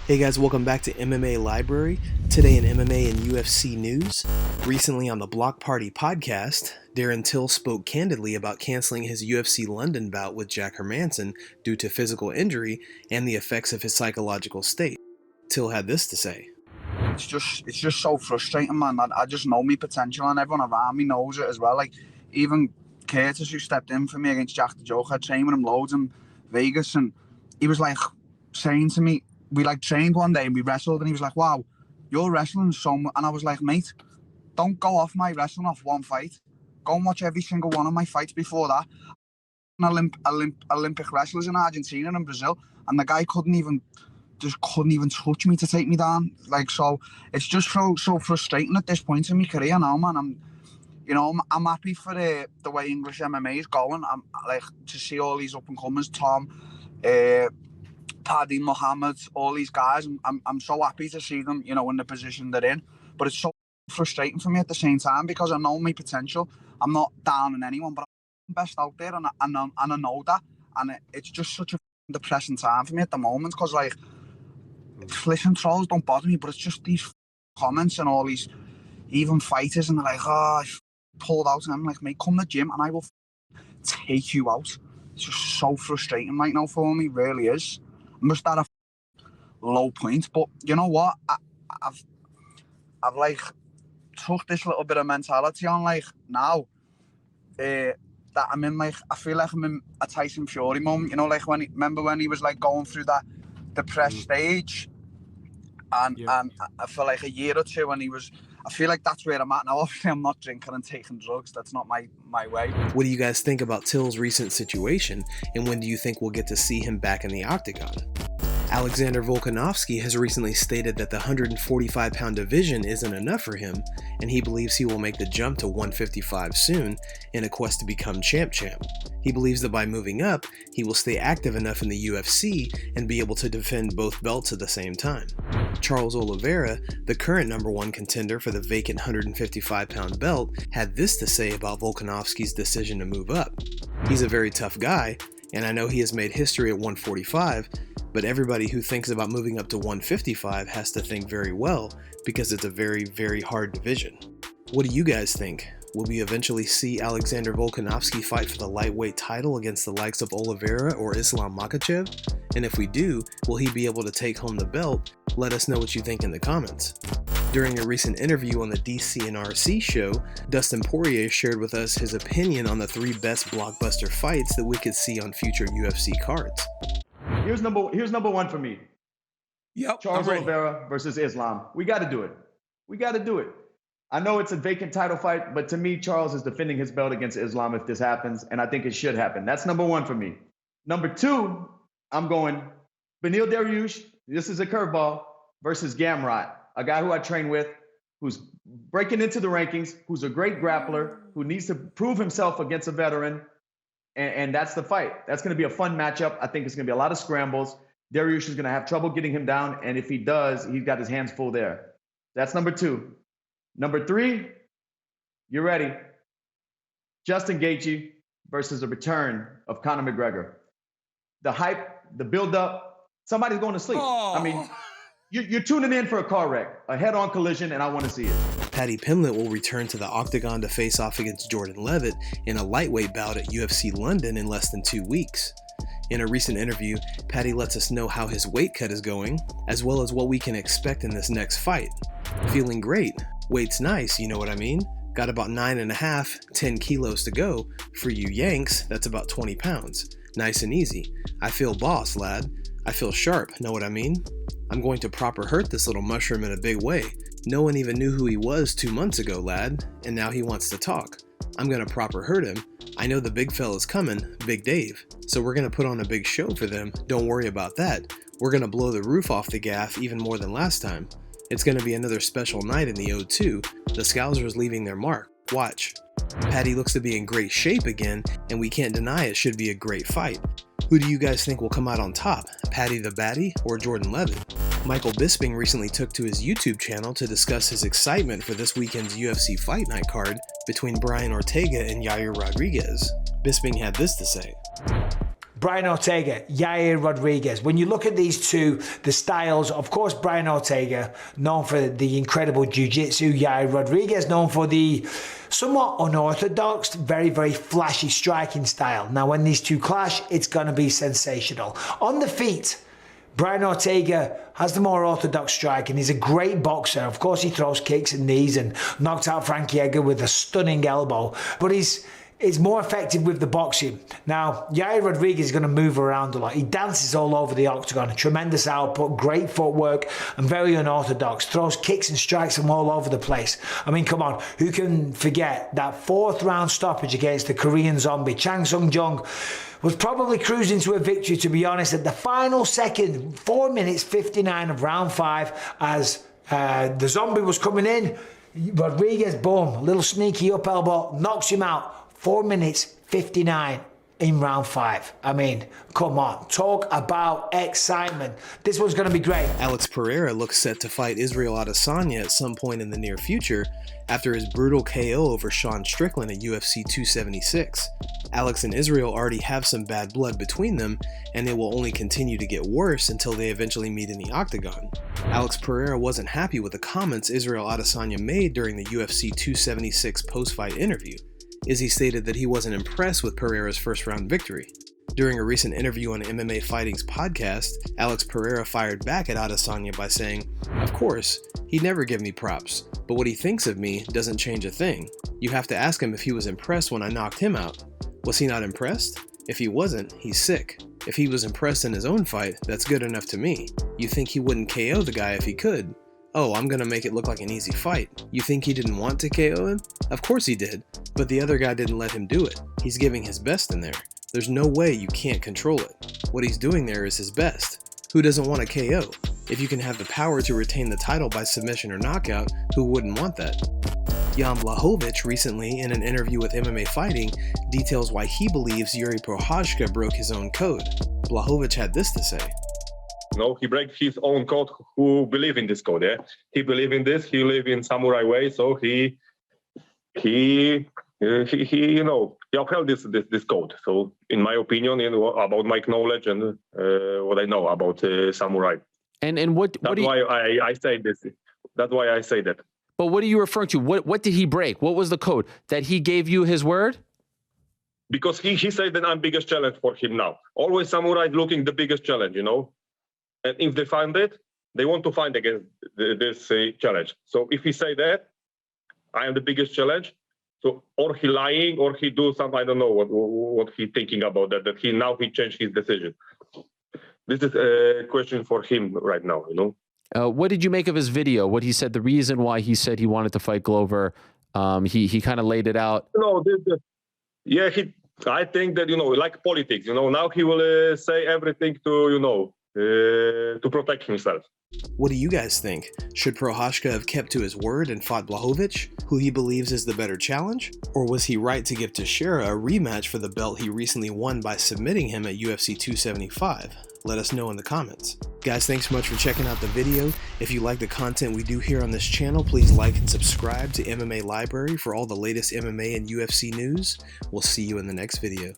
Hey guys, welcome back to MMA Library. Today in MMA and UFC news. Recently on the Block Party podcast, Darren Till spoke candidly about canceling his UFC London bout with Jack Hermansson due to physical injury and the effects of his psychological state. Till had this to say. It's just so frustrating, man. I just know my potential and everyone around me knows it as well. Like, even Curtis, who stepped in for me against Jack the Joker, I trained with him loads in Vegas, and he was like saying to me, we like trained one day and we wrestled, and he was like, wow, you're wrestling so much. And I was like, mate, don't go off my wrestling off one fight. Go and watch every single one of my fights before that. Olympic wrestlers in Argentina and Brazil, and the guy couldn't even touch me to take me down. Like, so it's just so frustrating at this point in my career now, man. I'm happy for the way English MMA is going. I'm like to see all these up and comers, Tom, Paddy, Muhammad, all these guys. I'm so happy to see them, in the position they're in. But it's so frustrating for me at the same time because I know my potential. I'm not down on anyone, but I'm best out there, and I know that. And it's just such a depressing time for me at the moment because, like, listen, trolls don't bother me, but it's just these comments and all these even fighters, and they're like, oh, I pulled out, and I'm like, mate, come to the gym and I will take you out. It's just so frustrating right now for me, really is. I'm just at a low point, but you know what? I've like took this little bit of mentality on, like, now that I'm in, like, I feel like I'm in a Tyson Fury moment, like remember when he was like going through that depressed stage, and I feel like a year or two when he was, I feel like that's where I'm at now. Obviously I'm not drinking and taking drugs, that's not my way. What do you guys think about Till's recent situation, and when do you think we'll get to see him back in the octagon? Alexander Volkanovski has recently stated that the 145-pound division isn't enough for him, and he believes he will make the jump to 155 soon in a quest to become champ. He believes that by moving up, he will stay active enough in the UFC and be able to defend both belts at the same time. Charles Oliveira, the current #1 contender for the vacant 155-pound belt, had this to say about Volkanovski's decision to move up. He's a very tough guy, and I know he has made history at 145, but everybody who thinks about moving up to 155 has to think very well because it's a very, very hard division. What do you guys think? Will we eventually see Alexander Volkanovski fight for the lightweight title against the likes of Oliveira or Islam Makhachev? And if we do, will he be able to take home the belt? Let us know what you think in the comments. During a recent interview on the DC and RC show, Dustin Porier shared with us his opinion on the 3 best blockbuster fights that we could see on future UFC cards. Here's number 1 for me. Yep. Charles Oliveira versus Islam. We got to do it. I know it's a vacant title fight, but to me, Charles is defending his belt against Islam if this happens, and I think it should happen. That's number 1 for me. Number 2, I'm going Beneil Dariush, this is a curveball, versus Gamrot, a guy who I train with, who's breaking into the rankings, who's a great grappler, who needs to prove himself against a veteran, and that's the fight. That's going to be a fun matchup. I think it's going to be a lot of scrambles. Dariush is going to have trouble getting him down, and if he does, he's got his hands full there. That's number 2. Number 3, you ready? Justin Gaethje versus the return of Conor McGregor. The hype, the build-up, somebody's going to sleep. Oh. I mean, you're tuning in for a car wreck, a head-on collision, and I want to see it. Paddy Pimblett will return to the octagon to face off against Jordan Leavitt in a lightweight bout at UFC London in less than 2 weeks. In a recent interview, Paddy lets us know how his weight cut is going, as well as what we can expect in this next fight. Feeling great. Weight's nice, you know what I mean? Got about 9.5, 10 kilos to go. For you Yanks, that's about 20 pounds. Nice and easy. I feel boss, lad. I feel sharp, know what I mean? I'm going to proper hurt this little mushroom in a big way. No one even knew who he was 2 months ago, lad, and now he wants to talk. I'm gonna proper hurt him. I know the big fella's coming, Big Dave. So we're gonna put on a big show for them, don't worry about that. We're gonna blow the roof off the gaff even more than last time. It's gonna be another special night in the O2. The Scousers leaving their mark. Watch. Paddy looks to be in great shape again, and we can't deny it should be a great fight. Who do you guys think will come out on top? Paddy the Batty or Jordan Leavitt? Michael Bisping recently took to his YouTube channel to discuss his excitement for this weekend's UFC Fight Night card between Brian Ortega and Yair Rodriguez. Bisping had this to say. Brian Ortega, Yair Rodriguez. When you look at these two, the styles, of course, Brian Ortega, known for the incredible jiu-jitsu, Yair Rodriguez, known for the somewhat unorthodox, very, very flashy striking style. Now, when these two clash, it's going to be sensational. On the feet, Brian Ortega has the more orthodox strike, and he's a great boxer. Of course, he throws kicks and knees and knocked out Frankie Edgar with a stunning elbow, but he's more effective with the boxing. Now, Yair Rodriguez is going to move around a lot. He dances all over the octagon, tremendous output, great footwork, and very unorthodox. Throws kicks and strikes from all over the place. I mean, come on, who can forget that 4th round stoppage against the Korean zombie, Chang Sung-jung? Was probably cruising to a victory, to be honest, at the final second, 4 minutes 59 of round 5, as the zombie was coming in. Rodriguez, boom, a little sneaky up elbow, knocks him out. 4 minutes 59 in round 5. I mean, come on, talk about excitement. This one's going to be great. Alex Pereira looks set to fight Israel Adesanya at some point in the near future after his brutal KO over Sean Strickland at UFC 276. Alex and Israel already have some bad blood between them, and it will only continue to get worse until they eventually meet in the octagon. Alex Pereira wasn't happy with the comments Israel Adesanya made during the UFC 276 post-fight interview. Izzy stated that he wasn't impressed with Pereira's first-round victory. During a recent interview on MMA Fighting's podcast, Alex Pereira fired back at Adesanya by saying, "Of course, he'd never give me props, but what he thinks of me doesn't change a thing. You have to ask him if he was impressed when I knocked him out. Was he not impressed? If he wasn't, he's sick. If he was impressed in his own fight, that's good enough to me. You think he wouldn't KO the guy if he could? Oh, I'm gonna make it look like an easy fight. You think he didn't want to KO him? Of course he did, but the other guy didn't let him do it. He's giving his best in there. There's no way you can't control it. What he's doing there is his best. Who doesn't want a KO? If you can have the power to retain the title by submission or knockout, who wouldn't want that?" Jan Blachowicz recently, in an interview with MMA Fighting, details why he believes Jiri Prochazka broke his own code. Blachowicz had this to say. No, he breaks his own code. Who believe in this code? Yeah, he believe in this. He live in samurai way, so he upheld this code. So, in my opinion, about my knowledge and what I know about samurai. And what? That's why I say this. That's why I say that. But what are you referring to? What did he break? What was the code that he gave you his word? Because he said that I'm biggest challenge for him now. Always samurai looking the biggest challenge, And if they find it, they want to find against this challenge. So if he say that, I am the biggest challenge. So or he lying or he do something, I don't know what he thinking about that he changed his decision. This is a question for him right now, What did you make of his video? What he said, the reason why he said he wanted to fight Glover, he kind of laid it out. No, I think that, like politics, now he will say everything to protect himself. What do you guys think? Should Prochazka have kept to his word and fought Blachowicz, who he believes is the better challenge? Or was he right to give Teixeira a rematch for the belt he recently won by submitting him at UFC 275? Let us know in the comments. Guys, thanks so much for checking out the video. If you like the content we do here on this channel, please like and subscribe to MMA Library for all the latest MMA and UFC news. We'll see you in the next video.